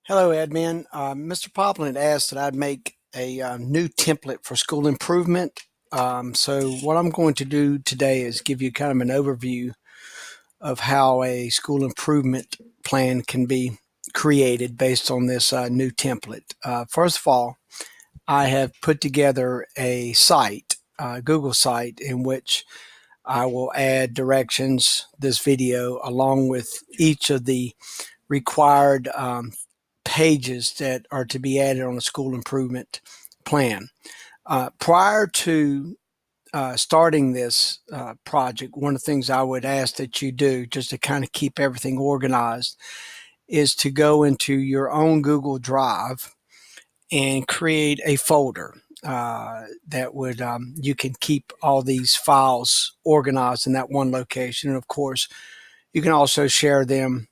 Hello, admin. Mr. Poplin asked that I'd make a new template for school improvement. So what I'm going to do today is give you kind of an overview of how a school improvement plan can be created based on this new template. First of all, I have put together a site, Google site, in which I will add directions, this video, along with each of the required pages that are to be added on a school improvement plan. Prior to starting this project, one of the things I would ask that you do just to kind of keep everything organized is to go into your own Google Drive and create a folder that would you can keep all these files organized in that one location. And of course, you can also share them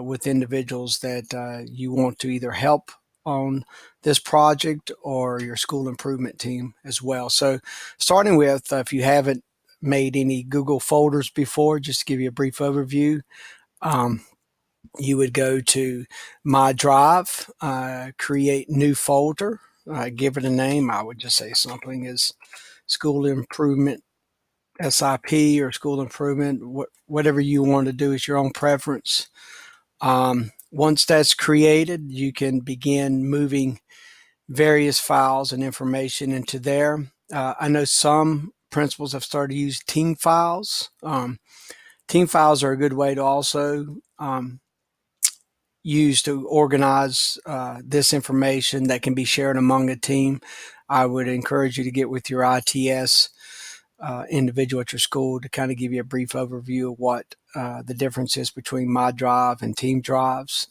with individuals that you want to either help on this project or your school improvement team as well. So starting with, if you haven't made any Google folders before, just to give you a brief overview, you would go to My Drive, create new folder, give it a name. I would just say something as school improvement SIP or school improvement, whatever you want to do is your own preference. Once that's created, you can begin moving various files and information into there. I know some principals have started to use team files. Team files are a good way to also use to organize this information that can be shared among a team. I would encourage you to get with your ITS individual at your school to kind of give you a brief overview of what the difference is between My Drive and Team Drives.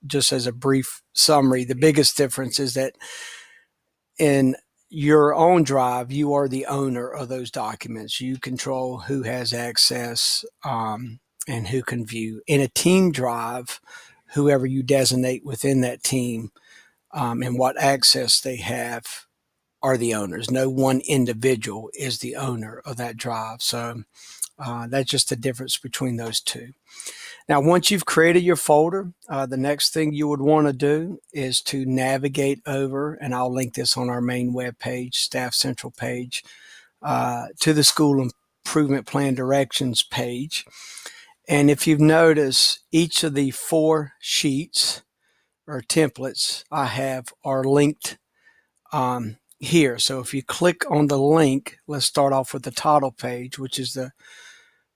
Just as a brief summary, the biggest difference is that in your own drive, you are the owner of those documents. You control who has access and who can view. In a team drive, whoever you designate within that team and what access they have are the owners. No one individual is the owner of that drive. So that's just the difference between those two. Now, once you've created your folder, the next thing you would want to do is to navigate over, and I'll link this on our main web page, Staff Central page, to the School Improvement Plan Directions page. And if you've noticed, each of the 4 sheets or templates I have are linked here. So if you click on the link, let's start off with the title page, which is the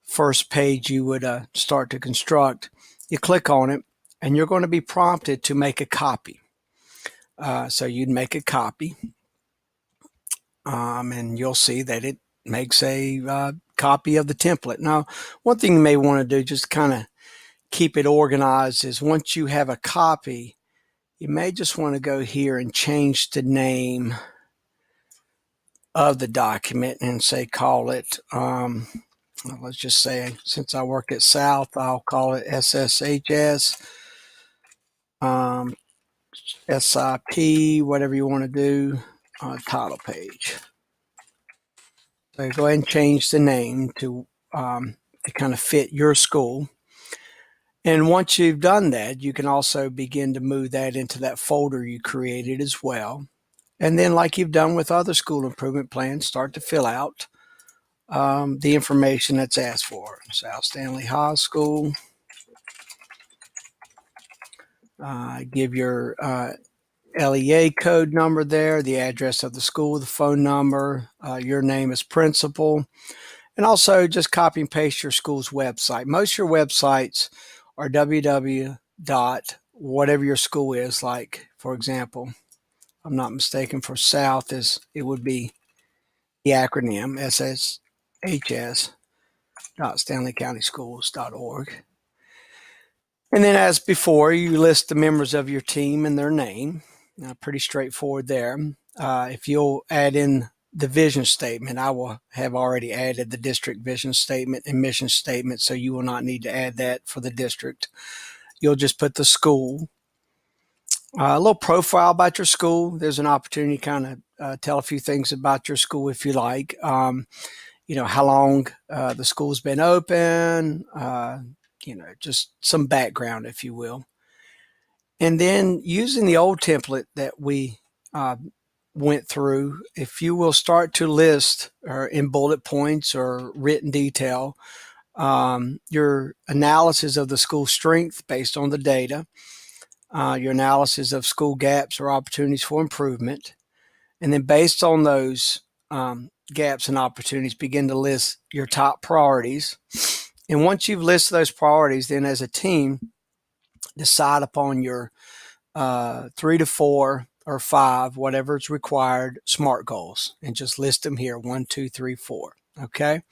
first page you would start to construct. You click on it and you're going to be prompted to make a copy. So you'd make a copy and you'll see that it makes a copy of the template. Now, one thing you may want to do just kind of keep it organized is once you have a copy, you may just want to go here and change the name of the document and say call it let's just say, since I work at South, I'll call it SSHS, SIP, whatever you want to do, title page. So go ahead and change the name to kind of fit your school. And once you've done that, you can also begin to move that into that folder you created as well. And then, like you've done with other school improvement plans, start to fill out the information that's asked for. South Stanley High School. Give your LEA code number there, the address of the school, the phone number, your name as principal, and also just copy and paste your school's website. Most of your websites are www. Whatever your school is. Like, for example, if I'm not mistaken, for South it would be the acronym sshs.stanleycountyschools.org. And then, as before, you list the members of your team and their name. Pretty straightforward there. If you'll add in the vision statement, I will have already added the district vision statement and mission statement, so you will not need to add that for the district. You'll just put the school. A little profile about your school. There's an opportunity to kind of tell a few things about your school if you like. How long the school's been open, just some background, if you will. And then using the old template that we went through, if you will start to list or in bullet points or written detail your analysis of the school strength based on the data, your analysis of school gaps or opportunities for improvement, and then based on those gaps and opportunities, begin to list your top priorities. And once you've listed those priorities, then as a team, decide upon your 3 to 4 or 5, whatever is required, SMART goals, and just list them here: 1, 2, 3, 4. Okay.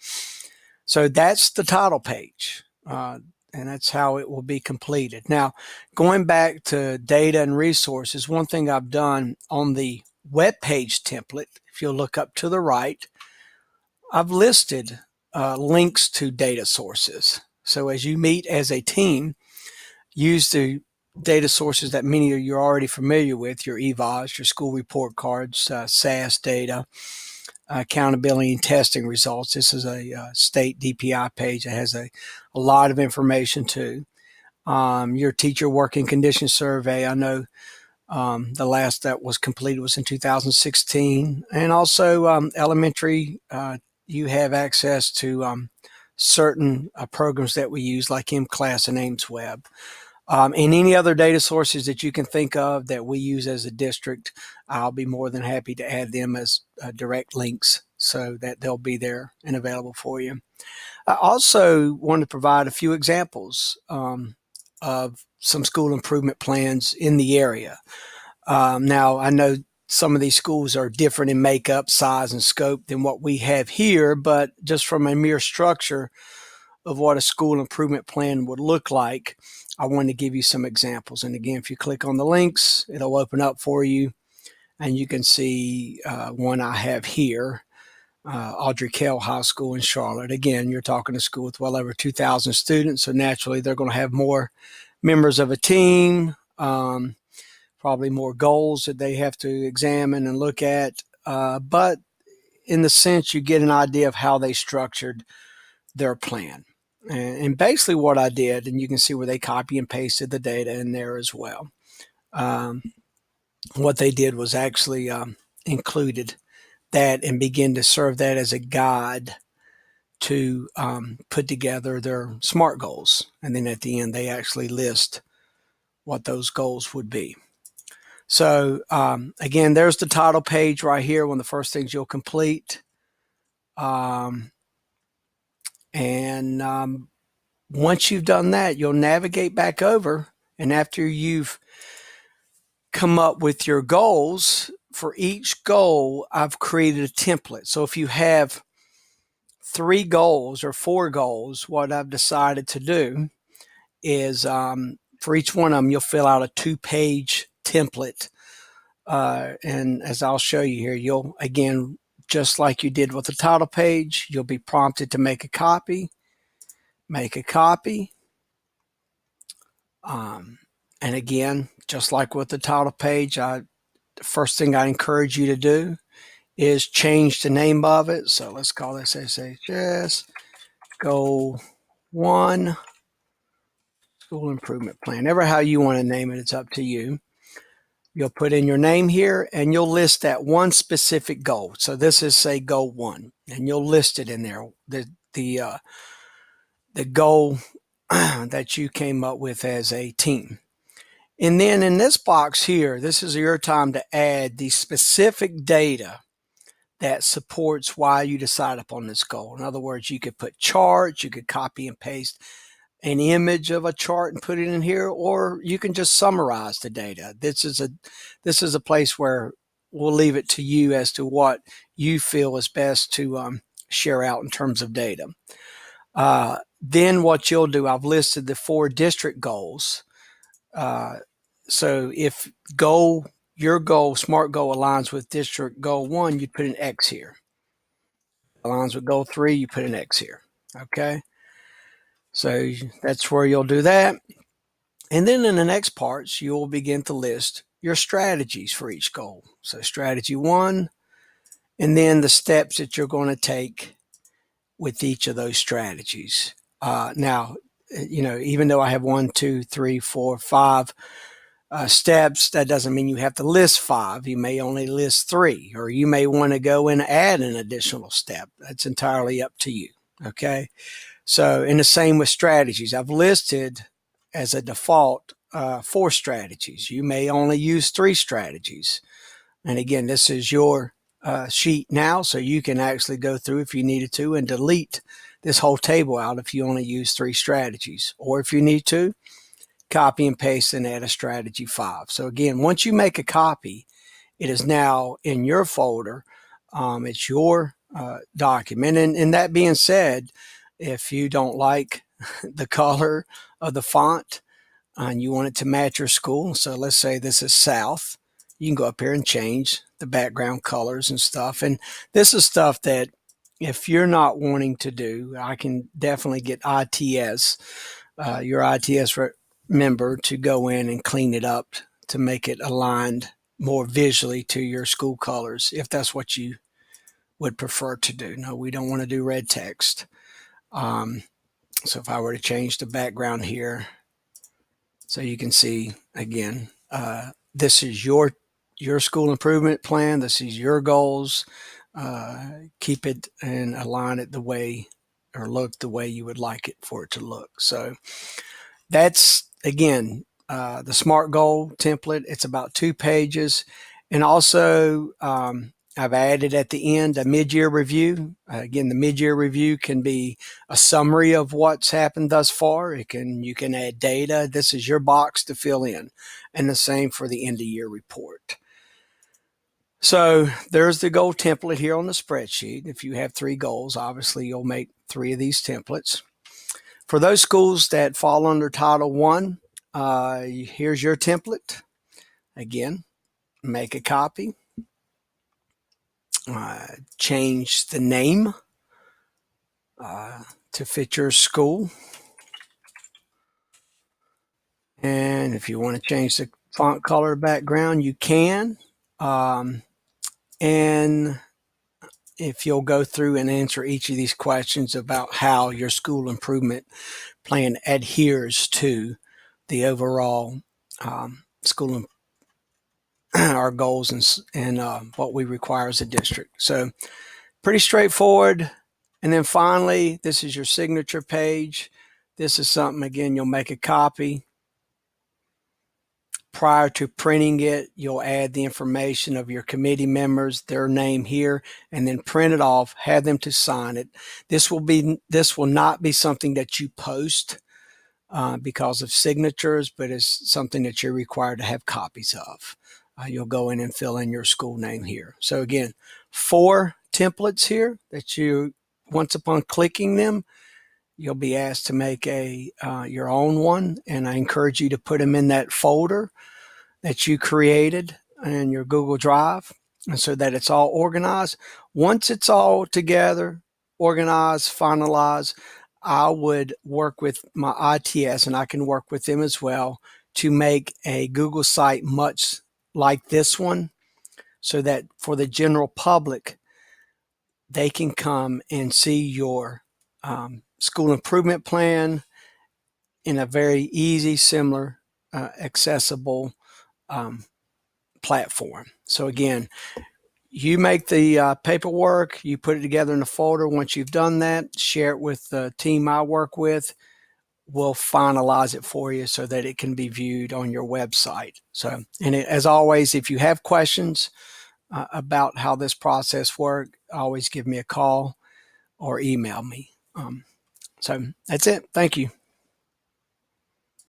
So that's the title page, and that's how it will be completed. Now, going back to data and resources, one thing I've done on the web page template, if you'll look up to the right, I've listed links to data sources. So as you meet as a team, use the data sources that many of you are already familiar with: your EVAs, your school report cards, SAS data, accountability and testing results. This is a state DPI page that has a lot of information too. Your teacher working condition survey, I know the last that was completed was in 2016. And also elementary, you have access to certain programs that we use like MClass and AimsWeb. And any other data sources that you can think of that we use as a district, I'll be more than happy to add them as direct links so that they'll be there and available for you. I also want to provide a few examples of some school improvement plans in the area. Now, I know some of these schools are different in makeup, size, and scope than what we have here, but just from a mere structure of what a school improvement plan would look like, I want to give you some examples. And again, if you click on the links, it'll open up for you, and you can see one I have here, Audrey Kell High School in Charlotte. Again, you're talking a school with well over 2,000 students, so naturally they're going to have more members of a team, probably more goals that they have to examine and look at. But in the sense, you get an idea of how they structured their plan. And basically what I did, and you can see where they copy and pasted the data in there as well. What they did was actually included that and begin to serve that as a guide to put together their SMART goals. And then at the end, they actually list what those goals would be. So again, there's the title page right here, one of the first things you'll complete. Once you've done that, you'll navigate back over, and after you've come up with your goals, for each goal, I've created a template. So if you have 3 goals or 4 goals, what I've decided to do is for each one of them, you'll fill out a 2-page template. And as I'll show you here, you'll, again, just like you did with the title page, you'll be prompted to make a copy. Make a copy. And again, just like with the title page, the first thing I encourage you to do is change the name of it. So let's call this SHS Goal 1 School Improvement Plan. Ever how you want to name it, it's up to you. You'll put in your name here, and you'll list that one specific goal. So this is, say, Goal 1, and you'll list it in there. The goal that you came up with as a team. And then in this box here, this is your time to add the specific data that supports why you decide upon this goal. In other words, you could put charts, you could copy and paste an image of a chart and put it in here, or you can just summarize the data. This is a place where we'll leave it to you as to what you feel is best to share out in terms of data. Then what you'll do, I've listed the 4 district goals. So if your goal, SMART goal, aligns with district goal 1, you put an X here. Aligns with goal 3, you put an X here. Okay. So that's where you'll do that. And then in the next parts, you'll begin to list your strategies for each goal. So strategy 1, and then the steps that you're going to take with each of those strategies. Now, even though I have 1, 2, 3, 4, 5 steps, that doesn't mean you have to list 5. You may only list 3, or you may want to go and add an additional step. That's entirely up to you. Okay. So, and the same with strategies. I've listed as a default 4 strategies. You may only use 3 strategies. And again, this is your sheet now, so you can actually go through if you needed to and delete this whole table out if you only use 3 strategies. Or if you need to, copy and paste and add a strategy 5. So again, once you make a copy, it is now in your folder. It's your document. And that being said, if you don't like the color of the font and you want it to match your school, so let's say this is South, you can go up here and change the background colors and stuff. And this is stuff that if you're not wanting to do, I can definitely get ITS, your ITS member, to go in and clean it up to make it aligned more visually to your school colors, if that's what you would prefer to do. No, we don't want to do red text. So if I were to change the background here, so you can see again, this is your school improvement plan. This is your goals. Keep it and align it the way, or look the way you would like it for it to look. So that's, again, the SMART goal template. It's about 2 pages. And also, I've added at the end a mid-year review. Again, the mid-year review can be a summary of what's happened thus far. You can add data. This is your box to fill in. And the same for the end-of-year report. So there's the goal template here on the spreadsheet. If you have 3 goals, obviously you'll make 3 of these templates. For those schools that fall under Title I, here's your template. Again, make a copy. Change the name to fit your school. And if you want to change the font color background, you can. And if you'll go through and answer each of these questions about how your school improvement plan adheres to the overall school our goals and what we require as a district. So pretty straightforward. And then finally, this is your signature page. This is something, again, you'll make a copy. Prior to printing it, you'll add the information of your committee members, their name here, and then print it off, have them to sign it. This will not be something that you post because of signatures, but it's something that you're required to have copies of. You'll go in and fill in your school name here. So again, 4 templates here that you, once upon clicking them, you'll be asked to make your own one. And I encourage you to put them in that folder that you created in your Google Drive, and so that it's all organized. Once it's all together, organized, finalized, I would work with my ITS, and I can work with them as well, to make a Google site much like this one, so that for the general public, they can come and see your school improvement plan in a very easy, similar, accessible platform. So again, you make the paperwork, you put it together in a folder. Once you've done that, share it with the team I work with. We'll finalize it for you so that it can be viewed on your website. So, and as always, if you have questions about how this process works, always give me a call or email me. So that's it. Thank you.